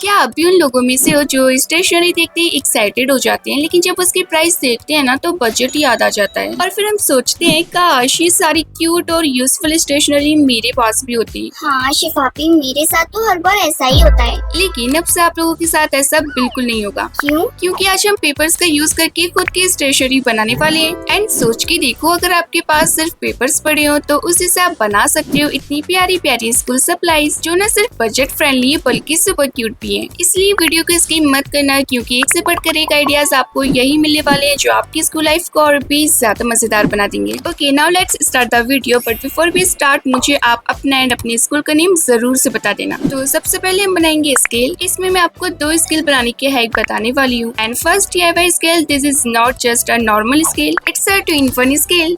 क्या आप भी उन लोगों में से हो जो स्टेशनरी देखते ही एक्साइटेड हो जाते हैं, लेकिन जब उसकी प्राइस देखते हैं ना तो बजट याद आ जाता है और फिर हम सोचते हैं काश ये सारी क्यूट और यूजफुल स्टेशनरी मेरे पास भी होती। हाँ शिफापी, मेरे साथ तो हर बार ऐसा ही होता है। लेकिन अब से आप लोगों के साथ ऐसा बिल्कुल नहीं होगा। क्यों? क्योंकि आज हम पेपर्स का यूज करके खुद की स्टेशनरी बनाने वाले हैं। एंड सोच के देखो, अगर आपके पास सिर्फ पेपर्स पड़े हो तो उससे से आप बना सकते हो इतनी प्यारी प्यारी स्कूल सप्लाईज जो न सिर्फ बजट फ्रेंडली है बल्कि सुपर क्यूट भी है। इसलिए वीडियो को स्किप मत करना, क्योंकि एक से बढ़कर एक आइडियाज आपको यही मिलने वाले हैं जो आपकी स्कूल लाइफ को और भी ज्यादा मजेदार बना देंगे। Okay, now let's start the video. But before we start, मुझे आप अपना एंड अपने स्कूल का नेम जरूर से बता देना। तो सबसे पहले हम बनाएंगे स्केल। इसमें मैं आपको 2 स्केल बनाने के हैक बताने वाली हूँ। And first DIY scale, this is not just a normal scale, it's a 2-in-1 scale.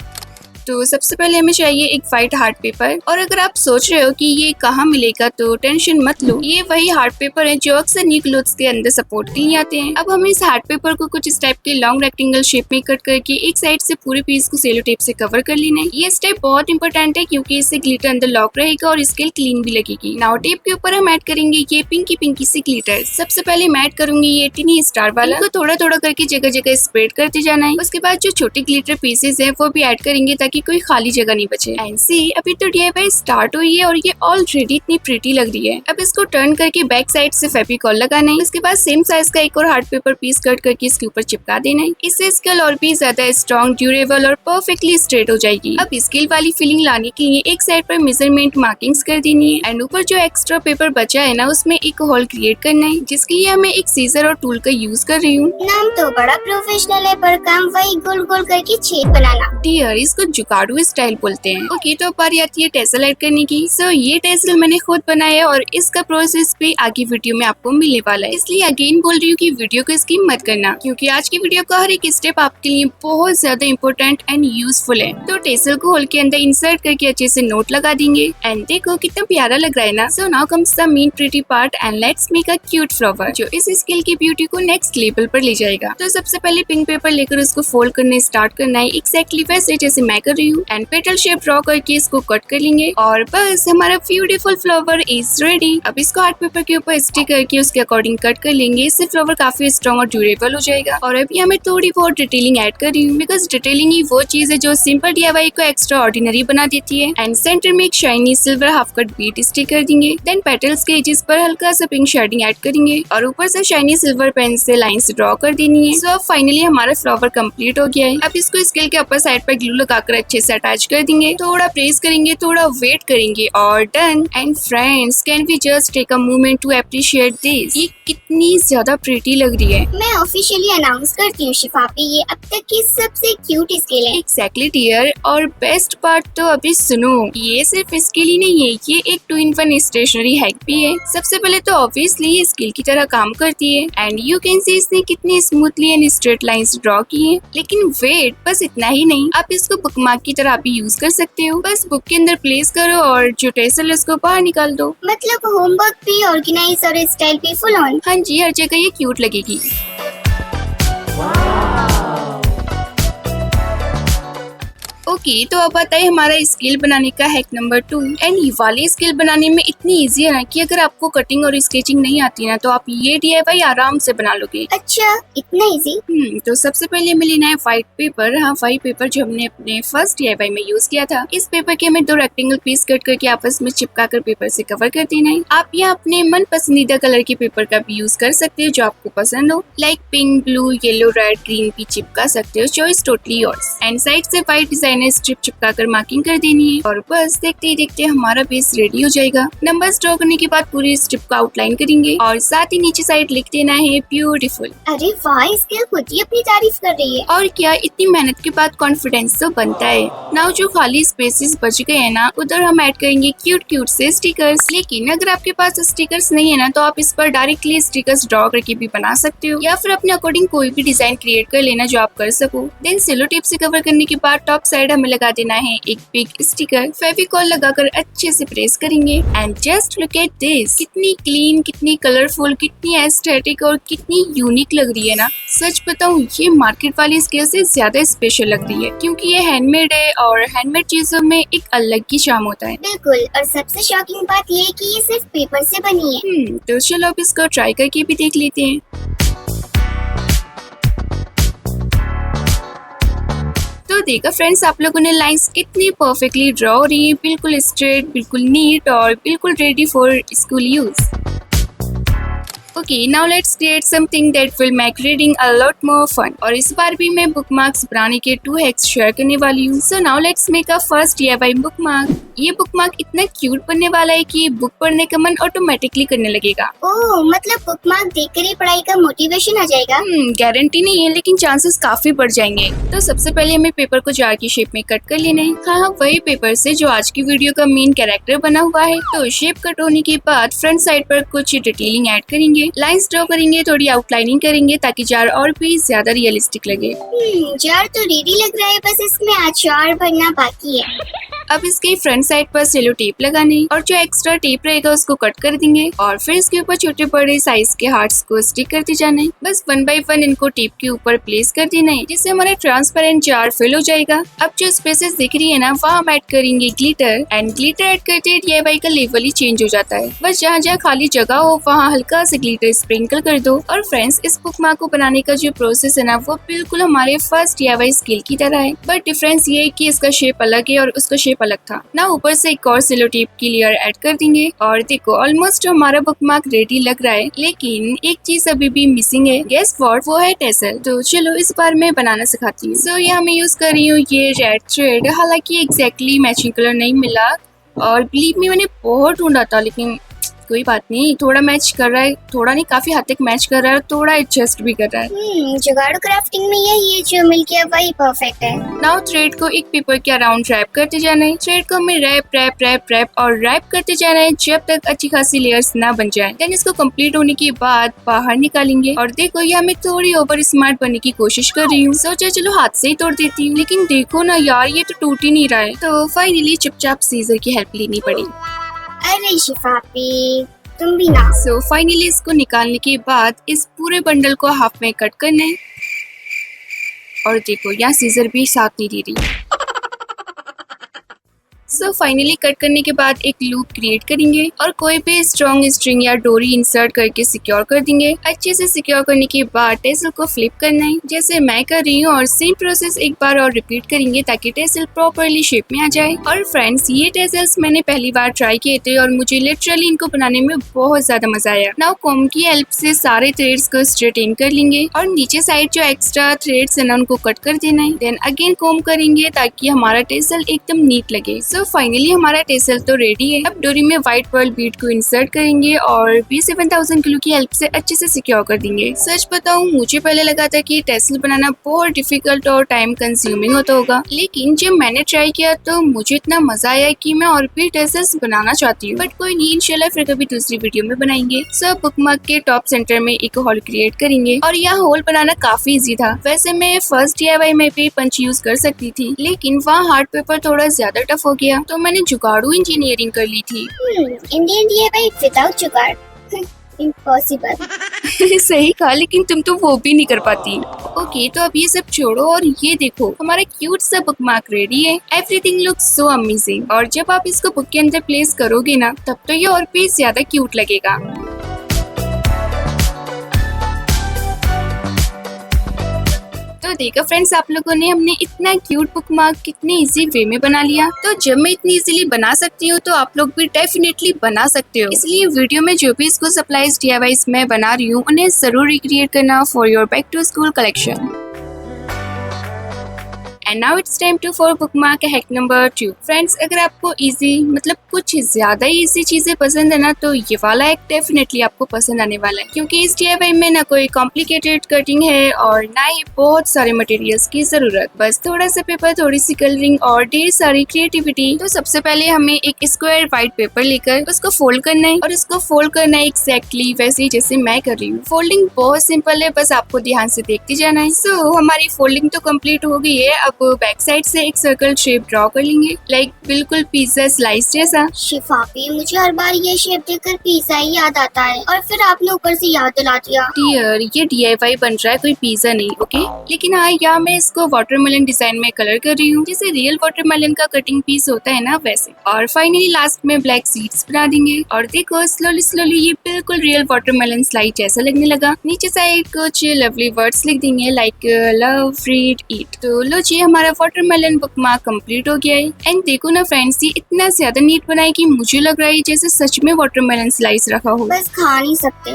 तो सबसे पहले हमें चाहिए एक व्हाइट हार्ट पेपर। और अगर आप सोच रहे हो कि ये कहाँ मिलेगा तो टेंशन मत लो, ये वही हार्ट पेपर है जो अक्सर न्यू क्लोथ्स के अंदर सपोर्ट के लिए आते हैं। अब हमें इस हार्ट पेपर को कुछ इस टाइप के लॉन्ग रेक्टेंगल शेप में कट करके एक साइड से पूरे पीस को सेलो टेप से कवर कर लेना है। ये स्टेप बहुत इंपॉर्टेंट है क्योंकि इससे ग्लिटर अंदर लॉक रहेगा और स्केल क्लीन भी लगेगी। नाउ टेप के ऊपर हम ऐड करेंगे ये पिंकी पिंकी सी ग्लिटर। सबसे पहले मैं ऐड करूंगी ये टिनी स्टार वाला। इनको थोड़ा थोड़ा करके जगह जगह स्प्रेड करते जाना है। उसके बाद जो छोटे ग्लिटर पीसेस है वो भी ऐड करेंगे ताकि कोई खाली जगह नहीं बचे। एंड सी, अभी तो DIY स्टार्ट हुई है और ये ऑलरेडी इतनी प्रीटी लग रही है। अब इसको टर्न करके बैक साइड से फेविकॉल लगाना है। उसके बाद सेम साइज का एक और हार्ट पेपर पीस कट करके इसके ऊपर चिपका देना है। इससे स्केल और भी ज्यादा स्ट्रॉन्ग, ड्यूरेबल और परफेक्टली स्ट्रेट हो जाएगी। अब स्केल वाली फीलिंग लाने के लिए एक साइड पर मेजरमेंट मार्किंग्स कर देनी है। एंड ऊपर जो एक्स्ट्रा पेपर बचा है ना उसमें एक होल क्रिएट करना है, जिसके लिए मैं एक सीजर और टूल का यूज कर रही हूँ। नाम तो बड़ा प्रोफेशनल है पर काम वही गोल गोल करके छेद बनाना। डियर, इसको जुगाड़ू स्टाइल बोलते हैं। ओके, तो अब बारी आती है टेसल ऐड करने की। सो ये टेसल मैंने खुद बनाया है और इसका प्रोसेस भी आगे वीडियो में आपको मिलने वाला है। इसलिए अगेन बोल रही हूँ कि वीडियो को स्किप मत करना, क्योंकि आज की वीडियो का हर एक स्टेप आपके लिए बहुत ज्यादा इंपॉर्टेंट एंड यूजफुल है। तो टेसल को होल के अंदर इंसर्ट करके अच्छे से नोट लगा देंगे। एंड देखो कितना प्यारा लग रहा है ना। So now comes the main pretty part and let's make a cute flower जो इस स्केल की ब्यूटी को नेक्स्ट लेवल पर ले जाएगा। तो सबसे पहले पिंक पेपर लेकर उसको फोल्ड करने स्टार्ट करना है, एक्जैक्टली वैसे जैसे मैं कर रही हूँ। एंड पेटल शेप ड्रॉ करके इसको कट कर लेंगे और बस हमारा ब्यूटीफुल फ्लावर इज रेडी। अब इसको आर्ट पेपर के ऊपर स्टिक करके उसके अकॉर्डिंग कट कर लेंगे। इससे फ्लावर काफी स्ट्रॉन्ग और ड्यूरेबल हो जाएगा। और अभी हमें थोड़ी बहुत डिटेलिंग ऐड कर रही हूँ, बिकॉज डिटेलिंग ही वो चीज है जो सिंपल DIY को एक्स्ट्रा ऑर्डिनरी बना देती है। एंड सेंटर में एक shiny silver half cut bead stick कर देंगे। देन पेटल्स के एजेस पर हल्का सा पिंक शेडिंग ऐड करेंगे और ऊपर से शाइनी सिल्वर पेन से लाइंस ड्रॉ कर देनी है। सो अब फाइनली हमारा फ्लावर कंप्लीट हो गया है। अब इसको स्केल के अपर साइड पर ग्लू लगाकर अच्छे से अटैच कर देंगे। थोड़ा प्रेस करेंगे, थोड़ा वेट करेंगे और done. And friends, can we just take a moment to appreciate this? ये कितनी ज्यादा प्रीटी लग रही है। मैं ऑफिशियली अनाउंस करती हूँ शिफापी, ये अब तक की सबसे क्यूट स्केल है। एक्जैक्टली डियर, और बेस्ट पार्ट तो अभी सुनो, ये सिर्फ स्केल ही नहीं है, ये एक 2-in-1 स्टेशनरी हैक भी है। सबसे पहले तो ऑब्वियसली ये स्केल की तरह काम करती है। एंड यू कैन सी इसने कितनी smoothly and straight lines draw की है। लेकिन वेट, बस इतना ही नहीं, आप इसको बुकमार्क की तरह भी यूज कर सकते हो। बस बुक के अंदर प्लेस करो और जो टेसल है उसको बाहर निकाल दो। मतलब होमवर्क भी ऑर्गेनाइज और स्टाइल भी फुल ऑन। हाँ जी, हर जगह ये क्यूट लगेगी। ओके, तो अब आता है हमारा स्केल बनाने का हैक नंबर 2। एंड ये वाली स्केल बनाने में इतनी इजी है ना कि अगर आपको कटिंग और स्केचिंग नहीं आती ना तो आप ये DIY आराम से बना लोगे। अच्छा, इतना इजी? तो सबसे पहले हमें लेना है व्हाइट पेपर। हाँ, व्हाइट पेपर जो हमने अपने फर्स्ट DIY में यूज किया था। इस पेपर के हमें 2 रेक्टेंगल पीस कट करके आपस में चिपका कर पेपर से कवर कर देना है। आप यहाँ अपने मन पसंदीदा कलर के पेपर का भी यूज कर सकते हो जो आपको पसंद हो, like pink, blue, yellow, red, green भी चिपका सकते हो, choice totally yours. And side से व्हाइट डिजाइनर स्ट्रिप चिपका कर मार्किंग कर देनी है और बस देखते ही देखते हमारा बेस रेडी हो जाएगा। नंबर्स ड्रॉ करने के बाद पूरी स्ट्रिप का आउटलाइन करेंगे और साथ ही नीचे साइड लिख देना है ब्यूटीफुल। अरे वाह, स्केल खुद ही अपनी तारीफ कर रही है। और क्या, इतनी मेहनत के बाद कॉन्फिडेंस तो बनता है। नाउ जो खाली स्पेसेस बच गए हैं ना, उधर हम ऐड करेंगे क्यूट क्यूट से स्टिकर्स। लेकिन अगर आपके पास स्टिकर्स नहीं है ना तो आप इस पर डायरेक्टली स्टिकर्स ड्रॉ करके भी बना सकते हो, या फिर अपने अकॉर्डिंग कोई भी डिजाइन क्रिएट कर लेना जो आप कर सको। देन सेलो टेप से कवर करने के बाद टॉप साइड हम हमें लगा देना है एक बिग स्टिकर। फेविकॉल लगाकर अच्छे से प्रेस करेंगे and just look at this, कितनी क्लीन, कितनी कलरफुल, कितनी एस्थेटिक और कितनी यूनिक लग रही है ना। सच बताऊं, ये मार्केट वाली स्केल से ज्यादा स्पेशल लग रही है क्योंकि ये हैंडमेड है और हैंडमेड चीजों में एक अलग ही शाम होता है। बिल्कुल, और सबसे शॉकिंग बात ये है कि ये सिर्फ पेपर से बनी है। तो चलो अब इसको ट्राई करके भी देख लेते हैं। तो देखा फ्रेंड्स, आप लोगों ने लाइंस कितनी परफेक्टली ड्रॉ हो रही है, बिल्कुल स्ट्रेट, बिल्कुल नीट और बिल्कुल ready for school use. Okay, now let's create something that will make reading a lot more fun. और इस बार भी मैं बुकमार्क्स बनाने के 2 हैक्स शेयर करने वाली हूँ। So now let's make a first DIY bookmark. ये बुकमार्क इतना क्यूट बनने वाला है कि बुक पढ़ने का मन ऑटोमेटिकली करने लगेगा। ओह, मतलब बुकमार्क देखकर ही पढ़ाई का मोटिवेशन आ जाएगा। गारंटी नहीं है, लेकिन चांसेस काफी बढ़ जाएंगे। तो सबसे पहले हमें पेपर को जार की शेप में कट कर लेना है। हाँ, वही पेपर से जो आज की वीडियो का मेन कैरेक्टर बना हुआ है। तो शेप कट होने के बाद फ्रंट साइड पर कुछ डिटेलिंग ऐड करेंगे, लाइंस ड्रॉ करेंगे, थोड़ी आउटलाइनिंग करेंगे ताकि जार और भी ज्यादा रियलिस्टिक लगे। जार तो रेडी लग रहा है, बस इसमें अचार भरना बाकी है। अब इसके फ्रंट साइड पर सेलो टेप लगाने और जो एक्स्ट्रा टेप रहेगा उसको कट कर देंगे और फिर इसके ऊपर छोटे बड़े साइज के हार्ट्स को स्टिक करते जाना है। बस 1 बाय 1 इनको टेप के ऊपर प्लेस कर देना है, जिससे हमारा ट्रांसपेरेंट जार फिल हो जाएगा। अब जो स्पेसेस दिख रही है ना, वहाँ हम ऐड करेंगे ग्लिटर एंड ग्लिटर ऐड करते DIY का लेवल ही चेंज हो जाता है। बस जहाँ जहाँ खाली जगह हो वहाँ हल्का से ग्लिटर स्प्रिंकल कर दो। और फ्रेंड्स, इस बुकमार्क को बनाने का जो प्रोसेस है ना, वो बिल्कुल हमारे फर्स्ट DIY स्किल की तरह है, बट डिफरेंस ये है कि इसका शेप अलग है और उसका शेप अलग था ना। ऊपर से एक और सेलो टेप की लेयर ऐड कर देंगे और देखो ऑलमोस्ट हमारा बुकमार्क रेडी लग रहा है, लेकिन एक चीज अभी भी मिसिंग है। Guess what? वो है टेसल। तो चलो इस बार मैं बनाना सिखाती हूँ। सो यहाँ मैं यूज कर रही हूँ ये रेड थ्रेड। हालांकि एग्जैक्टली मैचिंग कलर नहीं मिला और बिलीव मी, मैंने बहुत ढूंढा था, लेकिन कोई बात नहीं, थोड़ा मैच कर रहा है, थोड़ा नहीं काफी हद तक मैच कर रहा है, थोड़ा एडजस्ट भी कर रहा है। जुगाड़ू क्राफ्टिंग में यही है, जो मिल गया वही परफेक्ट है। नाउ थ्रेड को एक पेपर के अराउंड रैप करते जाना है। थ्रेड को हमें रैप रैप रैप रैप और रैप करते जाना है जब तक अच्छी खासी लेयर्स ना बन जाए। देन इसको कंप्लीट होने के बाद बाहर निकालेंगे और देखो ये मैं थोड़ी ओवर स्मार्ट बनने की कोशिश कर रही हूँ। सोचा चलो हाथ से ही तोड़ देती हूँ, लेकिन देखो ना यार, ये तो टूट ही नहीं रहा है। तो फाइनली चुपचाप सीजर की हेल्प लेनी पड़ी। अरे शिफापी, तुम भी ना। सो फाइनली इसको निकालने के बाद इस पूरे बंडल को हाफ में कट करना है और देखो यहाँ सीजर भी साथ नहीं दे रही। सो फाइनली कट करने के बाद एक लूप क्रिएट करेंगे और कोई भी स्ट्रॉन्ग स्ट्रिंग या डोरी इंसर्ट करके सिक्योर कर देंगे। अच्छे से सिक्योर करने के बाद टेसल को फ्लिप करना है जैसे मैं कर रही हूँ और सेम प्रोसेस एक बार और रिपीट करेंगे ताकि टेसल प्रॉपरली शेप में आ जाए। और फ्रेंड्स, ये टेसल्स मैंने पहली बार ट्राई किए थे और मुझे लिटरली इनको बनाने में बहुत ज्यादा मजा आया। नाउ कॉम की हेल्प से सारे थ्रेड्स को स्ट्रेटेन कर लेंगे और नीचे साइड जो एक्स्ट्रा थ्रेड्स है ना, उनको कट कर देना है। देन अगेन कॉम करेंगे ताकि हमारा टेसल एकदम नीट लगे। फाइनली हमारा टेसल तो रेडी है। अब डोरी में व्हाइट पर्ल बीड को इंसर्ट करेंगे और B7000 ग्लू की हेल्प से अच्छे से सिक्योर कर देंगे। सच बताऊं, मुझे पहले लगा था कि टेसल बनाना बहुत डिफिकल्ट और टाइम कंज्यूमिंग होता होगा, लेकिन जब मैंने ट्राई किया तो मुझे इतना मजा आया कि मैं और भी टेसल्स बनाना चाहती हूँ। बट कोई नहीं, इंशाल्लाह फिर कभी दूसरी वीडियो में बनाएंगे। सब बुकमार्क के टॉप सेंटर में एक होल क्रिएट करेंगे और यह होल बनाना काफी इजी था। वैसे मैं फर्स्ट DIY में भी पंच यूज कर सकती थी, लेकिन वहाँ हार्ड पेपर थोड़ा ज्यादा टफ हो गया तो मैंने जुगाड़ू इंजीनियरिंग कर ली थी। इंडियन DIY विदाउट जुगाड़ इम्पॉसिबल। सही कहा, लेकिन तुम तो वो भी नहीं कर पाती। ओके, तो अब ये सब छोड़ो और ये देखो हमारा क्यूट सा बुकमार्क रेडी है। एवरीथिंग लुक्स सो अमेजिंग और जब आप इसको बुक के अंदर प्लेस करोगे ना, तब तो ये और भी ज्यादा क्यूट लगेगा। तो देखा फ्रेंड्स, आप लोगों ने हमने इतना क्यूट बुकमार्क कितने इजी वे में बना लिया। तो जब मैं इतनी इजीली बना सकती हूँ तो आप लोग भी डेफिनेटली बना सकते हो। इसलिए वीडियो में जो भी स्कूल सप्लाईज DIYs मैं बना रही हूँ, उन्हें जरूर रिक्रिएट करना for your back to school collection. And now it's time to for bookmark hack number 2। Friends, अगर आपको इजी मतलब कुछ ज्यादा ही इजी चीजें पसंद है ना, तो ये वाला हैक डेफिनेटली आपको पसंद आने वाला है, क्योंकि इस DIY में ना कोई कॉम्प्लिकेटेड कटिंग है और ना ही बहुत सारे मटेरियल्स की जरूरत। बस थोड़ा सा पेपर, थोड़ी सी कलरिंग और ढेर सारी क्रिएटिविटी। तो सबसे पहले हमें एक स्क्वायर व्हाइट पेपर लेकर उसको फोल्ड करना है और इसको फोल्ड करना है एग्जैक्टली वैसे ही जैसे मैं कर रही हूँ। फोल्डिंग बहुत सिंपल है, बस आपको ध्यान से देखते जाना है। सो हमारी फोल्डिंग तो कम्प्लीट हो गई है। अब बैक साइड से एक सर्कल शेप ड्रॉ कर लेंगे, लाइक बिल्कुल पिज्जा स्लाइस जैसा। शिफाफी, मुझे हर बार ये शेप देखकर पिज्जा ही याद आता है और फिर आपने ऊपर से याद दिला दिया। डियर, ये DIY बन रहा है, कोई पिज्जा नहीं, ओके? लेकिन हाँ, यहाँ मैं इसको वाटरमेलन डिजाइन में कलर कर रही हूँ, जैसे रियल वाटरमेलन का कटिंग पीस होता है ना, वैसे। और फाइनली लास्ट में ब्लैक सीड्स बना देंगे और देखो स्लोली स्लोली ये बिल्कुल रियल वाटरमेलन स्लाइस जैसा लगने लगा। नीचे साइड कुछ लवली वर्ड्स लिख देंगे लाइक लव, रीड, ईट। तो लो जी, हमारा वाटरमेलन बुकमार्क कंप्लीट हो गया है। एंड देखो ना फ्रेंड्स, ये इतना ज्यादा नीट बना है कि मुझे लग रहा है जैसे सच में वाटरमेलन स्लाइस रखा हो। बस खा नहीं सकते।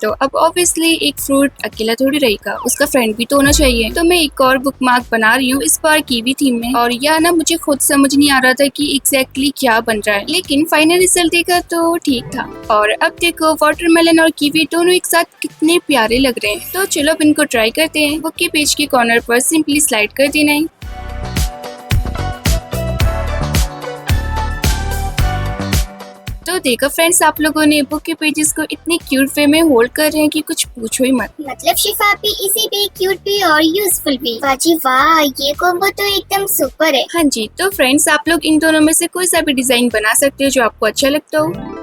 तो अब ऑब्वियसली एक फ्रूट अकेला थोड़ी रहेगा, उसका फ्रेंड भी तो होना चाहिए। तो मैं एक और बुकमार्क बना रही हूँ इस बार कीवी थीम में। और यह ना मुझे खुद समझ नहीं आ रहा था कि एग्जैक्टली क्या बन रहा है, लेकिन फाइनल रिजल्ट देखा तो ठीक था। और अब देखो वाटरमेलन और कीवी दोनों एक साथ कितने प्यारे लग रहे हैं। तो चलो अब इनको ट्राई करते हैं। बुक के पेज के कॉर्नर पर सिंपली स्लाइड कर देना है। तो देखो फ्रेंड्स, आप लोगों ने बुक के पेजेस को इतनी क्यूट वे में होल्ड कर रहे हैं कि कुछ पूछो ही मत। मतलब शिफाफी इसी भी क्यूट भी और यूजफुल भी। वाजी वाह, ये कॉम्बो तो एकदम सुपर है। हाँ जी, तो फ्रेंड्स आप लोग इन दोनों में से कोई सा भी डिजाइन बना सकते हो जो आपको अच्छा लगता हो।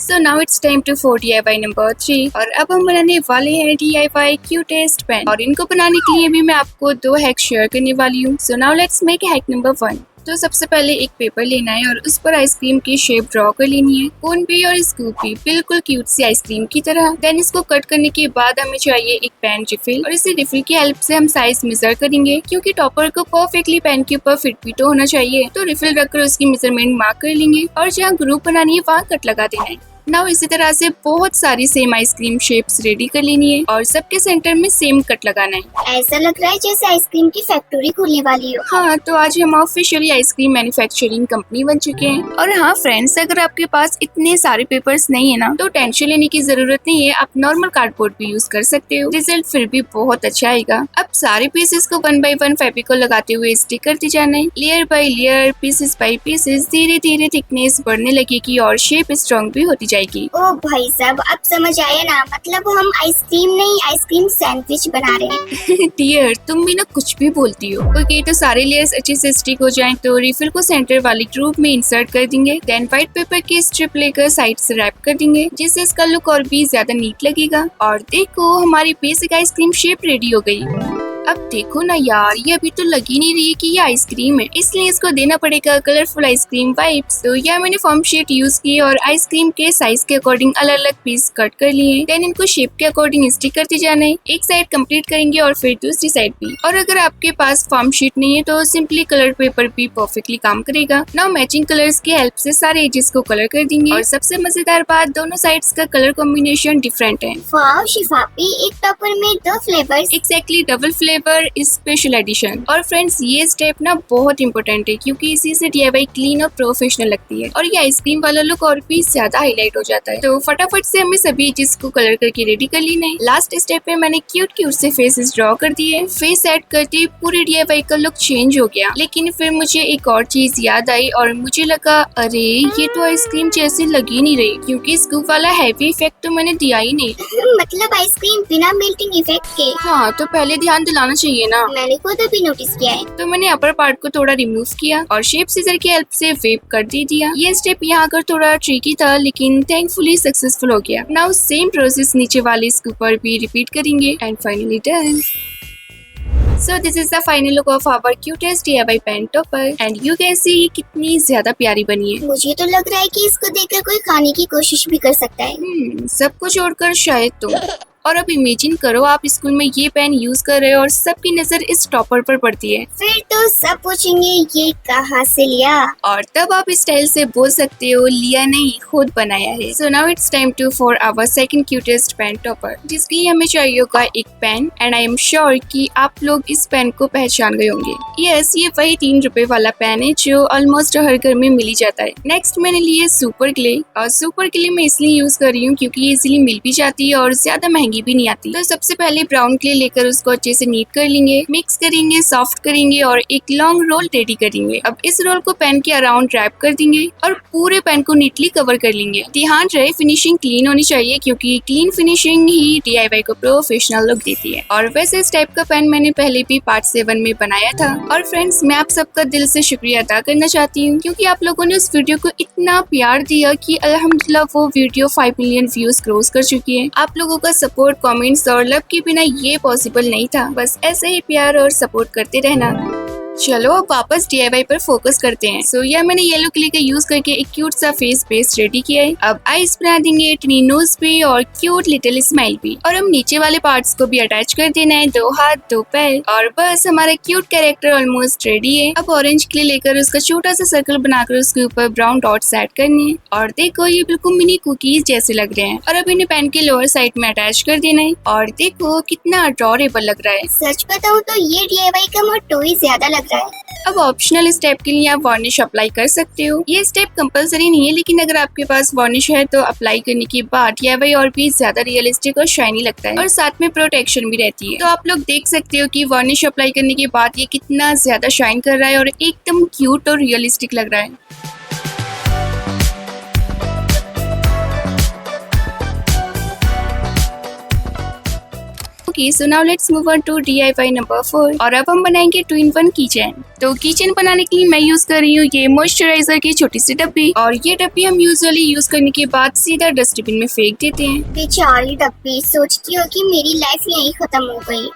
So now it's time to for DIY number 3 और अब हम बनाने वाले हैं DIY क्यूटेस्ट पेन। और इनको बनाने के लिए भी मैं आपको 2 हैक शेयर करने वाली हूँ। So now let's make hack number 1। तो सबसे पहले एक पेपर लेना है और उस पर आइसक्रीम की शेप ड्रॉ कर लेनी है, कोन भी और स्कूप भी, बिल्कुल क्यूट सी आइसक्रीम की तरह। देन इसको कट करने के बाद हमें चाहिए एक पेन रिफिल और इसी रिफिल की हेल्प से हम साइज मेजर करेंगे, क्योंकि टॉपर को परफेक्टली पेन के ऊपर फिट भी तो होना चाहिए। तो रिफिल रखकर उसकी मेजरमेंट मार्क कर लेंगे और जहाँ ग्रुप बनानी है वहाँ कट लगा देना है। नाउ इसी तरह से बहुत सारी सेम आइसक्रीम शेप्स रेडी कर लेनी है और सबके सेंटर में सेम कट लगाना है। ऐसा लग रहा है जैसे आइसक्रीम की फैक्ट्री खुलने वाली हो। हाँ, तो आज हम ऑफिशियली आइसक्रीम मैन्युफैक्चरिंग कंपनी बन चुके हैं। और हाँ फ्रेंड्स, अगर आपके पास इतने सारे पेपर्स नहीं है ना, तो टेंशन लेने की जरूरत नहीं है, आप नॉर्मल कार्डबोर्ड भी यूज कर सकते हो, रिजल्ट फिर भी बहुत अच्छा आएगा। अब सारे पीसेस को 1 बाय 1 फेविकोल लगाते हुए स्टिक करते जाना है, layer by layer, pieces by pieces. धीरे धीरे थिकनेस बढ़ने लगेगी और शेप स्ट्रॉन्ग भी होती जाएगी। ओ भाई साहब, अब समझ आया ना, मतलब हम आइसक्रीम नहीं आइसक्रीम सैंडविच बना रहे हैं। डियर, तुम भी ना कुछ भी बोलती हो। ओके, तो सारे लेयर्स अच्छे से स्टिक हो जाएं तो रिफिल को सेंटर वाली ग्रुप में इंसर्ट कर देंगे। देन व्हाइट पेपर की स्ट्रिप लेकर साइड से रैप कर देंगे, जिससे इसका लुक और भी ज्यादा नीट लगेगा। और देखो हमारी बेसिक आइसक्रीम शेप रेडी हो गई। अब देखो ना यार, ये अभी तो लग ही नहीं रही है कि ये आइसक्रीम है, इसलिए इसको देना पड़ेगा कलरफुल आइसक्रीम वाइब्स। तो यह मैंने फॉर्म शीट यूज की और आइसक्रीम के साइज के अकॉर्डिंग अलग अलग पीस कट कर लिए। देन इनको शेप के अकॉर्डिंग स्टिक करते जाना है, एक साइड कंप्लीट करेंगे और फिर दूसरी साइड भी। और अगर आपके पास फॉर्म शीट नहीं है तो सिंपली कलर पेपर भी परफेक्टली काम करेगा। नाउ मैचिंग कलर्स की हेल्प से सारे एजेस को कलर कर देंगे। और सबसे मजेदार बात, दोनों साइड्स का कलर कॉम्बिनेशन डिफरेंट है। वाह शिफाफी, एक टॉपर में 2 flavours. Exactly, double flavour special edition. और फ्रेंड्स, ये स्टेप ना बहुत इंपॉर्टेंट है, क्योंकि इसी से DIY क्लीन और प्रोफेशनल लगती है और ये आइसक्रीम वाला लुक और भी ज्यादा हाईलाइट हो जाता है। तो फटाफट से हमें सभी जिसको कलर करके रेडी कर लेना है। लास्ट स्टेप में मैंने क्यूट क्यूट से फेसेस ड्रॉ कर दिए। फेस ऐड करते पूरे DIY का लुक चेंज हो गया। लेकिन फिर मुझे एक और चीज याद आई और मुझे लगा, अरे ये तो आइसक्रीम जैसी लगी नहीं रही, क्योंकि स्कूप वाला हैवी इफेक्ट तो मैंने दिया ही नहीं। मतलब आइसक्रीम बिना मेल्टिंग इफेक्ट के। हाँ, तो पहले ध्यान दिलाना चाहिए ना। मैंने खुद अभी नोटिस किया है। तो मैंने अपर पार्ट को थोड़ा रिमूव किया और शेप सीजर की हेल्प से वेव कर दे दिया। ये स्टेप यहाँ आकर थोड़ा ट्रिकी था, लेकिन थैंकफुली सक्सेसफुल हो गया। नाउ सेम प्रोसेस नीचे वाले स्कूप पर भी रिपीट करेंगे and finally done. So this is the final look of our cutest DIY pen topper and you can see कितनी ज्यादा प्यारी बनी है। मुझे तो लग रहा है कि इसको देखकर कोई खाने की कोशिश भी कर सकता है। सबको छोड़कर शायद तुम। और अब इमेजिन करो आप स्कूल में ये पेन यूज कर रहे हो और सबकी नजर इस टॉपर पर पड़ती है। फिर तो सब पूछेंगे ये कहाँ से लिया। और तब आप स्टाइल से बोल सकते हो, लिया नहीं, खुद बनाया है। So now it's time to for our second cutest pen topper, जिसके लिए हमें चाहिए होगा एक pen. And I am sure कि आप लोग इस पेन को पहचान गए होंगे। यस, ये वही 3 रुपए वाला पेन है जो ऑलमोस्ट हर घर में मिल ही जाता है। नेक्स्ट मैंने लिए सुपर ग्ले। और सुपर ग्ले मैं इसलिए यूज कर रही हूँ क्योंकि ये इजिली मिल भी जाती है और ज्यादा महंगी ये भी नहीं आती। तो सबसे पहले ब्राउन क्ले लेकर उसको अच्छे से नीट कर लेंगे, मिक्स करेंगे, सॉफ्ट करेंगे और एक लॉन्ग रोल रेडी करेंगे। अब इस रोल को पेन के अराउंड रैप कर देंगे और पूरे पेन को नीटली कवर कर लेंगे। ध्यान रहे फिनिशिंग क्लीन होनी चाहिए क्योंकि क्लीन फिनिशिंग ही DIY को प्रोफेशनल लुक देती है। और वैसे इस टाइप का पेन मैंने पहले भी पार्ट 7 में बनाया था। और फ्रेंड्स, मैं आप सबका दिल से शुक्रिया अदा करना चाहती हूँ क्योंकि आप लोगों ने उस वीडियो को इतना प्यार दिया कि अल्हम्दुलिल्लाह वो वीडियो 5 मिलियन व्यूज क्रॉस कर चुकी है। आप लोगों का सपोर्ट, कमेंट्स और लव के बिना ये पॉसिबल नहीं था। बस ऐसे ही प्यार और सपोर्ट करते रहना। चलो अब वापस DIY पर फोकस करते हैं। सो यह मैंने येलो क्ले का यूज करके एक क्यूट सा फेस बेस रेडी किया है। अब आईज बना देंगे, टिनी नोज पे और क्यूट लिटिल स्माइल भी। और हम नीचे वाले पार्ट्स को भी अटैच कर देना है, 2 हाथ 2 पैर। और बस हमारा क्यूट कैरेक्टर ऑलमोस्ट रेडी है। अब ऑरेंज क्ले लेकर उसका छोटा सा सर्कल बनाकर उसके ऊपर ब्राउन डॉट्स ऐड करने हैं। और देखो ये बिल्कुल मिनी कुकीज जैसे लग रहे हैं। और अब इन्हें पेन के लोअर साइड में अटैच कर देना है। और देखो कितना अडोरेबल लग रहा है। सच बताऊँ तो ये DIY का मोटो ही ज्यादा लग रहा है। अब ऑप्शनल स्टेप के लिए आप वार्निश अप्लाई कर सकते हो। ये स्टेप कंपलसरी नहीं है, लेकिन अगर आपके पास वार्निश है तो अप्लाई करने के बाद DIY और भी ज्यादा रियलिस्टिक और शाइनी लगता है और साथ में प्रोटेक्शन भी रहती है। तो आप लोग देख सकते हो कि वार्निश अप्लाई करने के बाद ये कितना ज्यादा शाइन कर रहा है और एकदम क्यूट और रियलिस्टिक लग रहा है। So now let's move on to DIY number 4 और अब हम बनाएंगे 2-in-1 किचन। तो किचन बनाने के लिए मैं यूज कर रही हूँ ये मॉइस्चराइजर की छोटी सी डब्बी। और ये डब्बी हम यूजुअली यूज करने के बाद सीधा डस्टबिन में फेंक देते हैं। बेचारी डब्बी, सोचती हो कि मेरी लाइफ यहीं खत्म हो गई।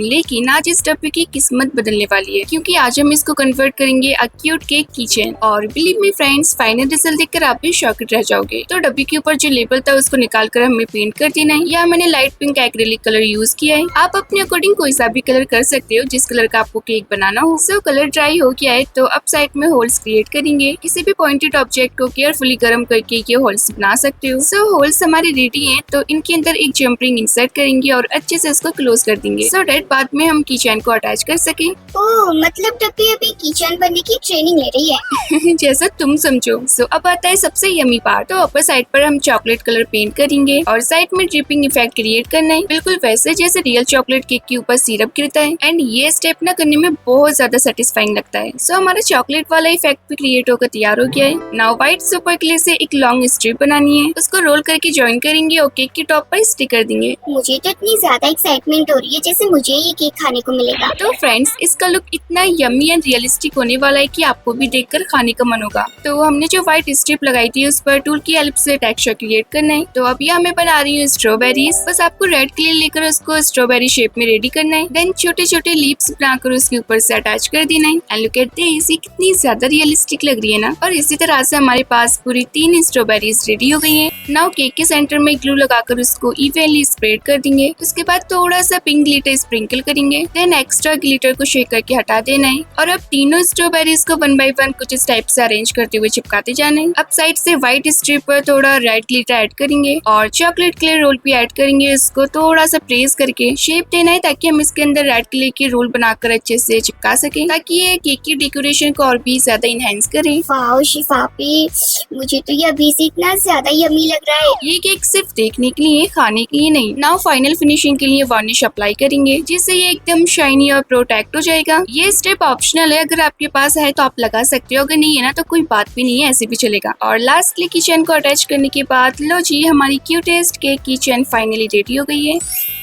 लेकिन आज इस डब्बे की किस्मत बदलने वाली है क्योंकि आज हम इसको कन्वर्ट करेंगे अ क्यूट केक किचन। और believe me friends, final result देखकर आप भी शॉक्ड रह जाओगे। तो डब्बी के ऊपर जो लेबल था उसको निकाल कर हमें पेंट कर देना है। या मैंने light pink acrylic colour use किया है। आप अपने अकॉर्डिंग कोई सा भी कलर कर सकते हो जिस कलर का आपको केक बनाना हो। सो कलर ड्राई हो गया है तो अब साइड में होल्स क्रिएट करेंगे। किसी भी पॉइंटेड ऑब्जेक्ट को केयरफुली गर्म करके ये होल्स बना सकते हो। सो होल्स हमारे रेडी हैं तो इनके अंदर एक जंप रिंग इंसर्ट करेंगे और अच्छे से इसको क्लोज कर देंगे सो डेट बाद में हम किचन को अटैच कर सके। ओह, मतलब डब्बी अभी किचन बनने की ट्रेनिंग ले रही है। जैसा तुम समझो। सो अब आता है सबसे यमी पार्ट। तो अपर साइड पर हम चॉकलेट कलर पेंट करेंगे और साइड में ड्रिपिंग इफेक्ट क्रिएट करना है, बिल्कुल वैसे जैसे रियल चॉकलेट केक के ऊपर सिरप गिरता है। एंड ये स्टेप ना करने में बहुत ज्यादा सेटिस्फाइंग लगता है। सो हमारा चॉकलेट वाला इफेक्ट भी क्रिएट होकर तैयार हो गया है। नाउ व्हाइट सुपर क्ले से एक लॉन्ग स्ट्रिप बनानी है, उसको रोल करके ज्वाइन करेंगे और केक के टॉप पर स्टिक कर देंगे। मुझे तो इतनी ज्यादा एक्साइटमेंट हो रही है जैसे मुझे ये केक खाने को मिलेगा। तो फ्रेंड्स, इसका लुक इतना यम्मी एंड रियलिस्टिक होने वाला है कि आपको भी देखकर खाने का मन होगा। तो हमने जो व्हाइट स्ट्रिप लगाई थी उस पर टूल की हेल्प से टेक्सचर क्रिएट करना है। तो अब ये हमें बना रही हूँ स्ट्रॉबेरीज। बस आपको रेड क्ले लेकर उसको स्ट्रॉबेरी शेप में रेडी करना है। देन छोटे छोटे लीव्स बनाकर उसके ऊपर से अटैच कर देना है। एंड लुक एट दिस, ये कितनी ज्यादा रियलिस्टिक लग रही है ना। और इसी तरह से हमारे पास पूरी 3 स्ट्रॉबेरीज रेडी हो गई हैं। नाउ केक के सेंटर में ग्लू लगाकर उसको इवनली स्प्रेड कर देंगे। उसके बाद थोड़ा सा पिंक ग्लिटर स्प्रिंकल करेंगे। देन एक्स्ट्रा ग्लिटर को शेक करके हटा देना है और अब तीनों स्ट्रॉबेरीज को 1 बाय 1 कुछ इस टाइप से अरेंज करते हुए चिपकाते जाना है। अब साइड से व्हाइट स्ट्रिप पर थोड़ा रेड ग्लिटर ऐड करेंगे और चॉकलेट क्ले रोल भी ऐड करेंगे। इसको थोड़ा सा प्रेस करके शेप देना है ताकि हम इसके अंदर रेड क्ले के रोल बनाकर अच्छे से चिपका सके ताकि ये केक की डेकोरेशन को और भी ज्यादा इनहेंस करे। वाओ शिफापी, मुझे तो ये अभी से इतना ज्यादा यम्मी लग रहा है। ये केक सिर्फ देखने के लिए, खाने के लिए नहीं। नाउ फाइनल फिनिशिंग के लिए वार्निश अप्लाई करेंगे जिससे ये एकदम शाइनी और प्रोटेक्ट हो जाएगा। ये स्टेप ऑप्शनल है, अगर आपके पास है तो आप लगा सकते हो, अगर नहीं है ना तो कोई बात भी नहीं है, ऐसे भी चलेगा। और लास्टली किचन को अटैच करने के बाद लो जी, हमारी cutest cake kitchen finally ready हो गई है।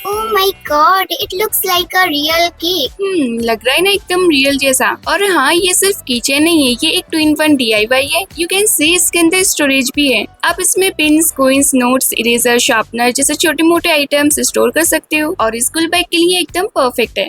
Oh my God, it looks like a real cake. लग रहा है ना एकदम रियल जैसा। और हाँ, ये सिर्फ किचन नहीं है, ये एक 2-in-1 DIY है। यू कैन सी इसके अंदर स्टोरेज भी है। आप इसमें pins, coins, notes, eraser, sharpener जैसे छोटे मोटे आइटम्स स्टोर कर सकते हो और स्कूल बैग के लिए एकदम परफेक्ट है।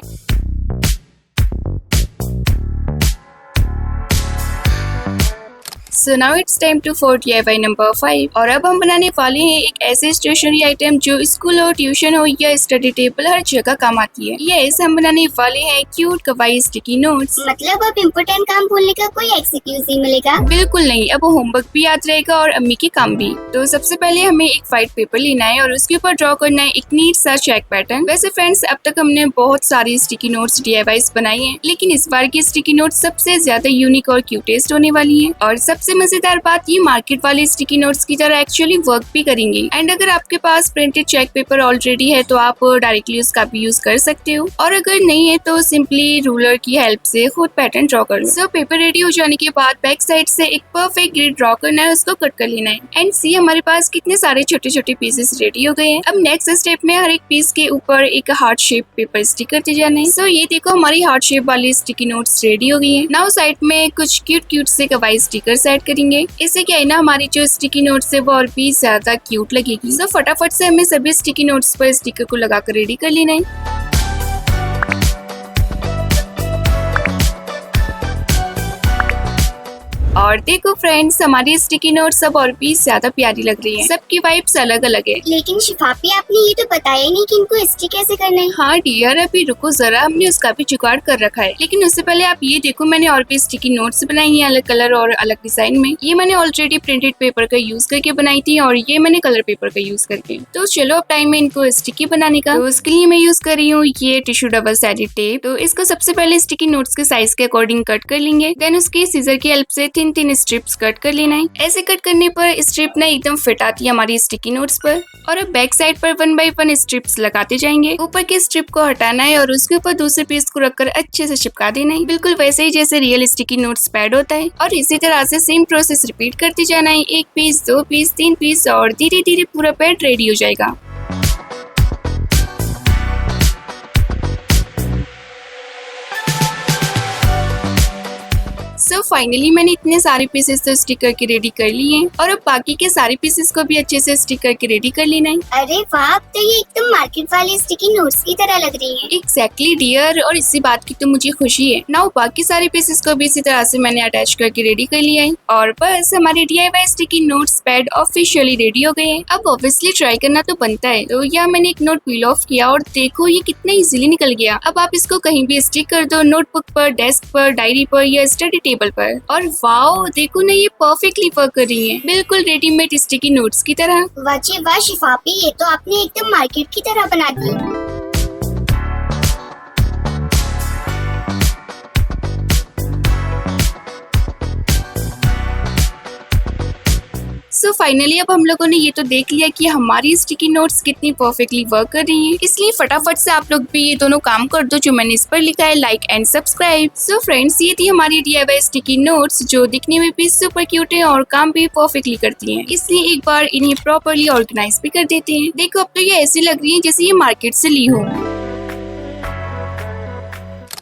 So now it's time to for DIY number 5 और अब हम बनाने वाले हैं एक ऐसे स्टेशनरी आइटम जो स्कूल हो, ट्यूशन हो या स्टडी टेबल हर जगह काम आती है। यस, हम बनाने वाले हैं क्यूट कवाई स्टिकी नोट्स। मतलब अब इम्पोर्टेंट काम भूलने का कोई एक्सक्यूज नहीं मिलेगा। बिल्कुल नहीं, अब होमवर्क भी याद रहेगा और अम्मी के काम भी। तो सबसे पहले हमें एक व्हाइट पेपर लेना है और उसके ऊपर ड्रॉ करना है एक नीट सा चेक पैटर्न। वैसे फ्रेंड्स, अब तक हमने बहुत सारी स्टिकी नोट्स DIYs बनाई हैं, लेकिन इस बार की स्टिकी नोट सबसे ज्यादा यूनिक और क्यूटेस्ट होने वाली है। और सबसे सबसे मजेदार बात ये मार्केट वाले स्टिकी नोट्स की तरह एक्चुअली वर्क भी करेंगे। एंड अगर आपके पास प्रिंटेड चेक पेपर ऑलरेडी है तो आप डायरेक्टली उसका भी यूज कर सकते हो, और अगर नहीं है तो सिंपली रूलर की हेल्प से खुद पैटर्न ड्रॉ कर लो। सो पेपर रेडी हो जाने के बाद बैक साइड से एक परफेक्ट ग्रिड ड्रॉ करना है, उसको कट कर लेना है। एंड सी हमारे पास कितने सारे छोटे छोटे पीसेस रेडी हो गए हैं। अब नेक्स्ट स्टेप में हर एक पीस के ऊपर एक हार्ट शेप पेपर स्टिक करते जाना है। सो ये देखो हमारी हार्ट शेप वाली स्टिकी नोट्स रेडी हो गई है। नाउ साइड में कुछ क्यूट से कवाई स्टिकर्स ऐड करेंगे। इससे क्या है ना, हमारी जो स्टिकी नोट्स है वो और भी ज्यादा क्यूट लगेगी। सो फटाफट से हमें सभी स्टिकी नोट्स पर स्टिकर को लगाकर रेडी कर लेना है। और देखो फ्रेंड्स, हमारी स्टिकी नोट्स अब और भी ज्यादा प्यारी लग रही है। सबकी वाइब्स अलग अलग है। लेकिन शिफापी, आपने ये तो बताया ही नहीं कि इनको स्टिक कैसे करना है। हाँ डियर, अभी रुको जरा, हमने उसका भी जुगाड़ कर रखा है। लेकिन उससे पहले आप ये देखो, मैंने और भी स्टिकी नोट्स बनाई है अलग कलर और अलग डिजाइन में। ये मैंने ऑलरेडी प्रिंटेड पेपर का यूज करके बनाई थी और ये मैंने कलर पेपर का यूज करके। तो चलो अब टाइम है इनको स्टिकी बनाने का। तो उसके लिए मैं यूज कर रही हूँ ये टिश्यू डबल साइडेड टेप। तो इसको सबसे पहले स्टिकी नोट्स के साइज के अकॉर्डिंग कट कर लेंगे। देन उसके सीजर की हेल्प से थिन स्ट्रिप्स कट कर लेना है। ऐसे कट करने पर स्ट्रिप ना एकदम फिट आती है हमारी स्टिकी नोट्स पर। और अब बैक साइड पर 1 बाय 1 स्ट्रिप्स लगाते जाएंगे। ऊपर के स्ट्रिप को हटाना है और उसके ऊपर दूसरे पीस को रखकर अच्छे से चिपका देना है, बिल्कुल वैसे ही जैसे रियल स्टिकी नोट्स पैड होता है। और इसी तरह से सेम प्रोसेस रिपीट करते जाना है। 1 पीस, 2 पीस, 3 पीस और धीरे धीरे पूरा पैड रेडी हो जाएगा। सो फाइनली मैंने इतने सारे पीसेस तो स्टिक करके रेडी कर लिए हैं और अब बाकी के सारे पीसेस को भी अच्छे से स्टिक करके रेडी कर लेना है। अरे वाह, अब तो ये एकदम मार्केट वाले स्टिकी नोट्स की तरह लग रही है। एग्जैक्टली डियर, और इसी बात की तो मुझे खुशी है। नाउ बाकी सारे पीसेस को भी इसी तरह से मैंने अटैच करके रेडी कर लिया है और बस हमारे DIY sticky notes pad officially ready हो गए हैं। अब ऑब्वियसली ट्राई करना तो बनता है। तो यहाँ मैंने एक नोट पील ऑफ किया और देखो ये कितना इजीली निकल गया। अब आप इसको कहीं भी स्टिक कर दो, नोटबुक पर, डेस्क पर, डायरी पर या स्टडी टेबल पर। और वाओ, देखो ना ये परफेक्टली वर्क कर रही है, बिल्कुल रेडीमेड स्टिकी नोट्स की तरह। वाह वाह शिफापी, ये तो आपने एकदम मार्केट की तरह बना दी। सो फाइनली अब हम लोगों ने ये तो देख लिया कि हमारी स्टिकी नोट्स कितनी परफेक्टली वर्क कर रही है। इसलिए फटाफट से आप लोग भी ये दोनों काम कर दो जो मैंने इस पर लिखा है, like and subscribe. So friends, ये थी हमारी DIY स्टिकी नोट्स जो दिखने में भी सुपर क्यूट है और काम भी परफेक्टली करती हैं। इसलिए एक बार इन्हें प्रॉपर्ली ऑर्गेनाइज भी कर देते हैं। देखो अब तो ये ऐसी लग रही है जैसे ये मार्केट से ली हो।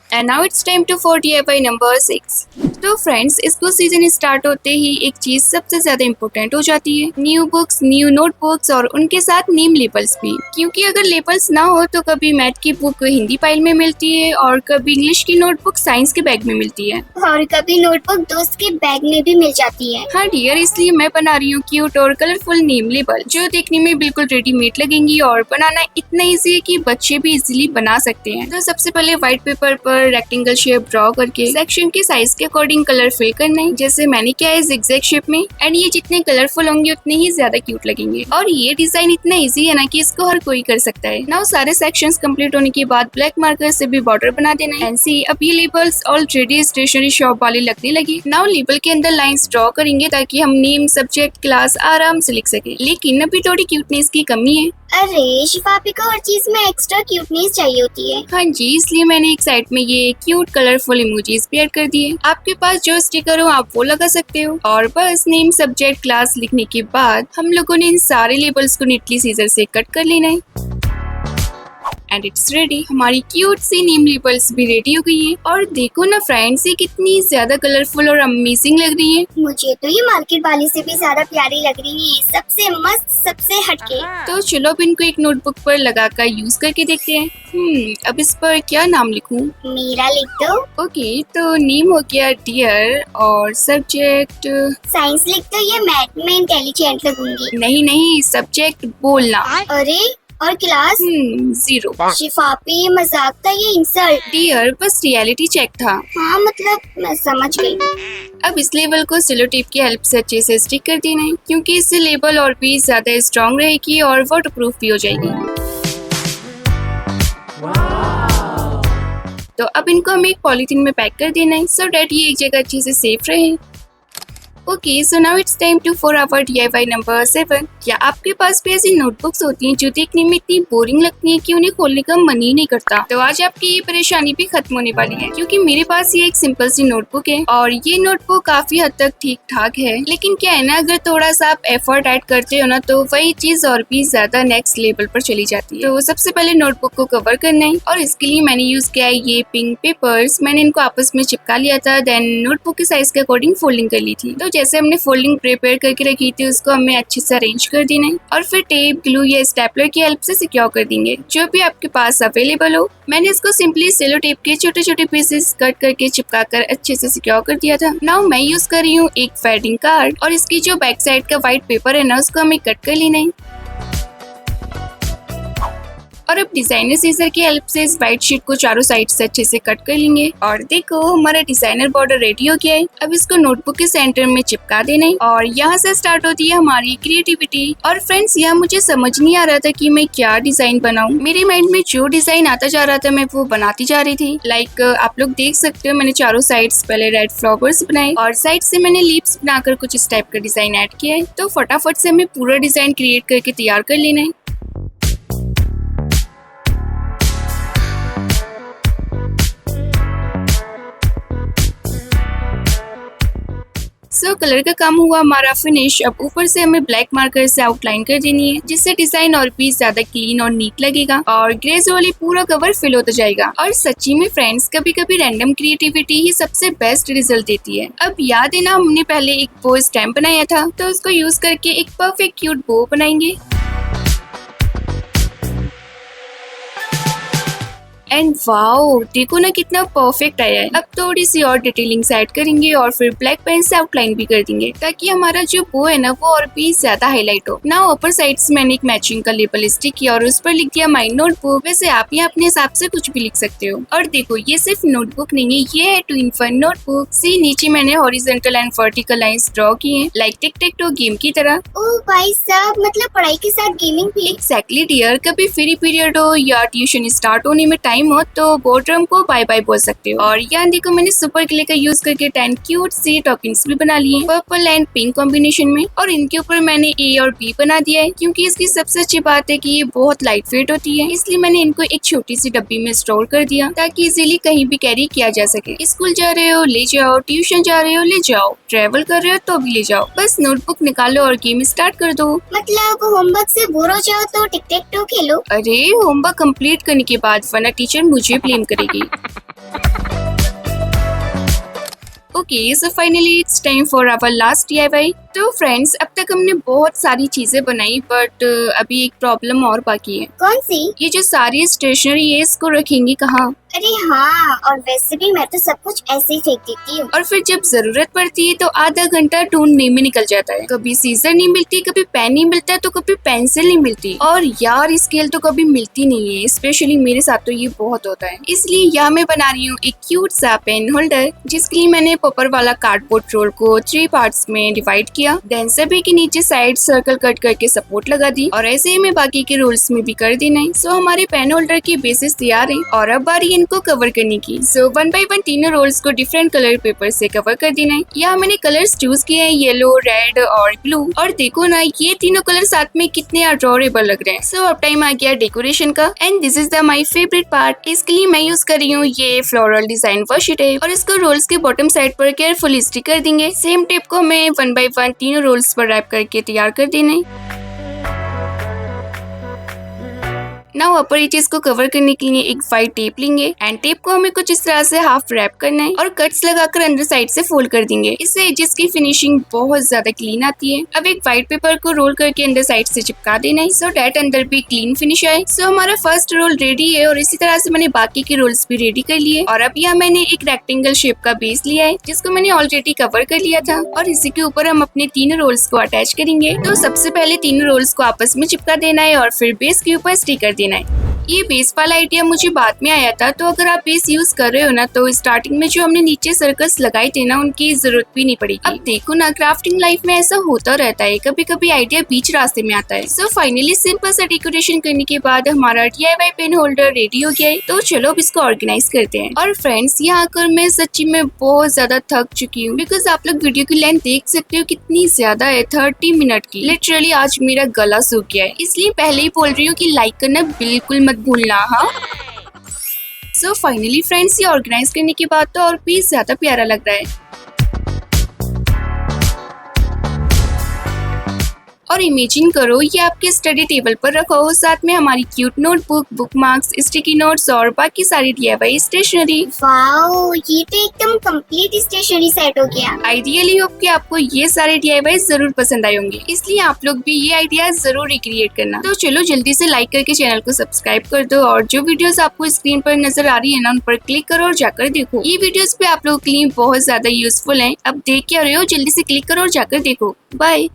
And now it's time to for DIY number 6। तो फ्रेंड्स, स्कूल सीजन स्टार्ट होते ही एक चीज सबसे ज्यादा इम्पोर्टेंट हो जाती है, न्यू बुक्स, न्यू नोटबुक्स और उनके साथ नेम लेबल्स भी। क्योंकि अगर लेबल्स ना हो तो कभी मैथ की बुक हिंदी फाइल में मिलती है और कभी इंग्लिश की नोटबुक साइंस के बैग में मिलती है और कभी नोटबुक दोस्त के बैग में भी मिल जाती है। हाँ डियर, इसलिए मैं बना रही हूँ क्यूट और कलरफुल नेम लेबल जो देखने में बिल्कुल रेडीमेड लगेंगी और बनाना इतना इजी है कि बच्चे भी इजीली बना सकते हैं। तो सबसे पहले व्हाइट पेपर पर रेक्टेंगल शेप ड्रॉ करके सेक्शन के साइज के अकॉर्डिंग कलर फिल करना है, जैसे मैंने किया है zigzag शेप में। एंड ये जितने कलरफुल होंगे उतने ही ज्यादा क्यूट लगेंगे। और ये डिजाइन इतना इजी है ना कि इसको हर कोई कर सकता है। नाउ सारे सेक्शंस कंप्लीट होने के बाद ब्लैक मार्कर से भी बॉर्डर बना देना है। एंड सी, अब ये लेबल्स ऑलरेडी स्टेशनरी शॉप वाले लगने लगे। नाउ लेबल के अंदर लाइंस ड्रॉ करेंगे ताकि हम नेम, सब्जेक्ट, क्लास आराम से लिख सके। लेकिन अभी थोड़ी क्यूटनेस की कमी है। अरे शिफापी को हर चीज में एक्स्ट्रा क्यूटनेस चाहिए होती है। हाँ जी, इसलिए मैंने एक साइड में ये क्यूट कलरफुल इमोजीज भी ऐड कर दिए। आपके पास जो स्टिकर हो आप वो लगा सकते हो। और बस नेम, सब्जेक्ट, क्लास लिखने के बाद हम लोगों ने इन सारे लेबल्स को नीटली सीजर से कट कर लेना है। And it's ready. हमारी क्यूट सी नेम लेबल्स भी रेडी हो गई है। और देखो ना फ्रेंड्स, ये कितनी ज्यादा कलरफुल और अमेजिंग लग रही है। मुझे तो ये मार्केट वाली से भी ज्यादा प्यारी लग रही है, सबसे मस्त, सबसे हटके। तो चलो अब इनको एक नोटबुक पर लगाकर यूज करके देखते हैं। अब इस पर क्या नाम लिखूं? मेरा लिख दो। ओके, तो नेम हो गया डियर और सब्जेक्ट साइंस लिख दो, ये मैथ में इंटेलिजेंट लगूंगी। नहीं, सब्जेक्ट बोलना। अरे और क्लास 0। शिफापी, मजाक था ये इंसल्ट। डियर बस रियलिटी चेक था। हाँ मतलब मैं समझ गई। अब इस लेबल को सेलो टेप की हेल्प से अच्छे से स्टिक कर देना है, क्योंकि इससे लेबल और भी ज्यादा स्ट्रॉन्ग रहेगी और वाटरप्रूफ भी हो जाएगी। तो अब इनको हमें एक पॉलीथीन में पैक कर देना है, सो डैट ये एक जगह अच्छे से सेफ रहे। Okay, so now it's time to for our DIY number 7। क्या आपके पास भी ऐसी नोटबुक्स होती हैं जो देखने में इतनी बोरिंग लगती हैं कि उन्हें खोलने का मन ही नहीं करता? तो आज आपकी ये परेशानी भी खत्म होने वाली है, क्योंकि मेरे पास ये एक सिंपल सी नोटबुक है और ये नोटबुक काफी हद तक ठीक ठाक है। लेकिन क्या है ना, अगर थोड़ा सा आप एफर्ट ऐड करते हो ना तो वही चीज और भी ज्यादा नेक्स्ट लेवल पर चली जाती है। तो सबसे पहले नोटबुक को कवर करना है और इसके लिए मैंने यूज किया है ये पिंक पेपर्स। मैंने इनको आपस में चिपका लिया था, देन नोटबुक के साइज के अकॉर्डिंग फोल्डिंग कर ली थी। तो जैसे हमने फोल्डिंग प्रिपेयर करके रखी थी उसको हमें अच्छे से अरेंज कर देना है और फिर टेप, ग्लू या स्टेपलर की हेल्प से सिक्योर कर देंगे, जो भी आपके पास अवेलेबल हो। मैंने इसको सिंपली सेलो टेप के छोटे छोटे पीसेस कट करके चिपका कर अच्छे से सिक्योर कर दिया था। नाउ मैं यूज कर रही हूँ एक फेडिंग कार्ड और इसकी जो बैक साइड का व्हाइट पेपर है ना उसको हमें कट कर लेना है और अब डिजाइनर सीजर की हेल्प से इस व्हाइट शीट को चारों साइड से अच्छे से कट कर लेंगे। और देखो हमारा डिजाइनर बॉर्डर रेडी हो गया है। अब इसको नोटबुक के सेंटर में चिपका देना है और यहाँ से स्टार्ट होती है हमारी क्रिएटिविटी। और फ्रेंड्स, यहाँ मुझे समझ नहीं आ रहा था कि मैं क्या डिजाइन बनाऊं। मेरे माइंड में जो डिजाइन आता जा रहा था मैं वो बनाती जा रही थी। लाइक आप लोग देख सकते हो, मैंने चारों साइड्स पहले रेड फ्लावर्स बनाए और साइड से मैंने लीव्स बनाकर कुछ इस टाइप का डिजाइन ऐड किया है। तो फटाफट से हमें पूरा डिजाइन क्रिएट करके तैयार कर लेना है। सो कलर का काम हुआ हमारा फिनिश। अब ऊपर से हमें ब्लैक मार्कर से आउटलाइन कर देनी है, जिससे डिजाइन और भी ज्यादा क्लीन और नीट लगेगा और ग्रेज वाली पूरा कवर फिल होता जाएगा। और सच्ची में फ्रेंड्स, कभी कभी रैंडम क्रिएटिविटी ही सबसे बेस्ट रिजल्ट देती है। अब याद है ना, हमने पहले एक बो स्टैम्प बनाया था, तो उसको यूज करके एक परफेक्ट क्यूट बो बनाएंगे। एंड वाओ, देखो ना कितना परफेक्ट आया है। अब थोड़ी सी और डिटेलिंग्स ऐड करेंगे और फिर ब्लैक पेन से आउटलाइन भी कर देंगे, ताकि हमारा जो बो है ना वो और भी ज्यादा हाईलाइट हो। ना ऊपर साइड से मैंने एक मैचिंग का लेबल स्टिक किया और उस पर लिख दिया माई नोटबुक। वैसे आप यहाँ अपने हिसाब से कुछ भी लिख सकते हो। और देखो, ये सिर्फ नोटबुक नहीं है, ये है ट्विन फन नोटबुक। सी नीचे मैंने horizontal and vertical lines draw की है, like tic tic toe game की तरह। ओह भाई साहब, मतलब पढ़ाई के साथ गेमिंग भी। एग्जैक्टली डियर, कभी फ्री पीरियड हो या ट्यूशन स्टार्ट होने में टाइम हो तो बोर्डरम को बाय बाय बोल सकते हो। और यहाँ देखो, मैंने सुपर ग्ले का यूज करके 10 क्यूट सी टॉकिंग्स भी बना लिए पर्पल एंड पिंक कॉम्बिनेशन में। और इनके ऊपर मैंने ए और बी बना दिया है, क्योंकि इसकी सबसे अच्छी बात है कि ये बहुत लाइट वेट होती है, इसलिए मैंने इनको एक छोटी सी डब्बी में स्टोर कर दिया, ताकि इजीली कहीं भी कैरी किया जा सके। स्कूल जा रहे हो ले जाओ, ट्यूशन जा रहे हो ले जाओ, ट्रेवल कर रहे हो तो भी ले जाओ। बस नोटबुक निकालो और गेम स्टार्ट कर दो। मतलब होमवर्क से बोर हो जाओ तो टिक टिक टो खेलो। अरे, होमवर्क कंप्लीट करने के बाद, वरना टीचर मुझे ब्लेम करेगी। Okay, so finally it's time for our last DIY। तो फ्रेंड्स, अब तक हमने बहुत सारी चीजें बनाई, बट अभी एक प्रॉब्लम और बाकी है। कौन सी? ये जो सारी स्टेशनरी है, इसको रखेंगे कहाँ? अरे हाँ, और वैसे भी मैं तो सब कुछ ऐसे ही फेंक देती हूँ। और फिर जब जरूरत पड़ती है तो आधा घंटा ढूंढने में निकल जाता है। कभी सीजर नहीं मिलती, कभी पेन नहीं मिलता, तो कभी पेंसिल नहीं मिलती, और यार स्केल तो कभी मिलती नहीं है। स्पेशली मेरे साथ तो ये बहुत होता है। इसलिए यहाँ मैं बना रही हूँ एक क्यूट सा पेन होल्डर, जिसके लिए मैंने पेपर वाला कार्डबोर्ड रोल को 3 पार्ट्स में डिवाइड किया। देन सभी के नीचे साइड सर्कल कट करके सपोर्ट लगा दी, और ऐसे ही मैं बाकी के रोल्स में भी कर देना है। सो हमारे पेन होल्डर की बेसिस तैयार है, और अब बारी इनको कवर करने की। सो 1 बाय 1 तीनों रोल्स को डिफरेंट कलर पेपर से कवर कर देना है। यहाँ मैंने कलर्स चूज किए हैं, येलो, रेड और ब्लू। और देखो ना, ये तीनों कलर साथ में कितने अडोरेबल लग रहे हैं। सो अब टाइम आ गया डेकोरेशन का, and this is the my favourite part. इसके लिए मैं यूज कर रही हूँ ये फ्लोरल डिजाइन वाशी टेप, और इसको रोल्स के बॉटम साइड पर केयरफुली स्टिक कर देंगे। सेम टेप को हमें 1 बाय 1 तीनों रोल्स पर रैप करके तैयार कर देना है। नाउ अपर एजेस को कवर करने के लिए एक व्हाइट टेप लेंगे, एंड टेप को हमें कुछ इस तरह से हाफ रैप करना है और कट्स लगाकर अंदर साइड से फोल्ड कर देंगे। इससे एजेस की फिनिशिंग बहुत ज्यादा क्लीन आती है। अब एक व्हाइट पेपर को रोल करके अंदर साइड से चिपका देना है, सो डैट अंदर भी क्लीन फिनिश आए। सो हमारा फर्स्ट रोल रेडी है, और इसी तरह से मैंने बाकी के रोल्स भी रेडी कर लिए। और अब यहाँ मैंने एक रेक्टेंगल शेप का बेस लिया है, जिसको मैंने ऑलरेडी कवर कर लिया था, और इसी के ऊपर हम अपने तीनों रोल्स को अटैच करेंगे। तो सबसे पहले तीनों रोल्स को आपस में चिपका देना है और फिर बेस के ऊपर स्टिक कर देना है। ये बेस वाला आइडिया मुझे बाद में आया था, तो अगर आप बेस यूज कर रहे हो ना तो स्टार्टिंग में जो हमने नीचे सर्कल्स लगाए थे ना उनकी जरूरत भी नहीं पड़ेगी। अब देखो ना क्राफ्टिंग लाइफ में ऐसा होता रहता है, कभी कभी आइडिया बीच रास्ते में आता है। सो फाइनली सिंपल सा डेकोरेशन करने के बाद हमारा DIY पेन होल्डर रेडी हो गया है। तो चलो अब इसको ऑर्गेनाइज करते हैं। और फ्रेंड्स यहाँ आकर मैं सच्ची में बहुत ज्यादा थक चुकी हूँ, बिकॉज आप लोग वीडियो की लेंथ देख सकते हो कितनी ज्यादा है, 30 मिनट की। लिटरली आज मेरा गला सूख गया है, इसलिए पहले ही बोल रही हूँ कि लाइक करना बिल्कुल मत भूलना। हाँ सो फाइनली फ्रेंड्स, ये ऑर्गेनाइज करने के बाद तो और भी ज्यादा प्यारा लग रहा है। और इमेजिन करो ये आपके स्टडी टेबल पर रखा हो, साथ में हमारी cute notebook, bookmarks, sticky notes और बाकी सारी DIY स्टेशनरी। वाओ, ये तो एकदम कंप्लीट स्टेशनरी सेट हो गया। आइडियली होप कि आपको ये सारे DIY जरूर पसंद आए होंगे, इसलिए आप लोग भी ये आइडिया जरूर रिक्रिएट करना। तो चलो जल्दी से लाइक करके चैनल को सब्सक्राइब कर दो, और जो वीडियोस आपको स्क्रीन पर नजर आ रही है ना उन पर क्लिक करो और जाकर देखो। ये वीडियोस पे आप लोगों के लिए बहुत ज्यादा यूजफुल हैं। अब देख क्या रहे हो, जल्दी से क्लिक करो और जाकर देखो। बाय।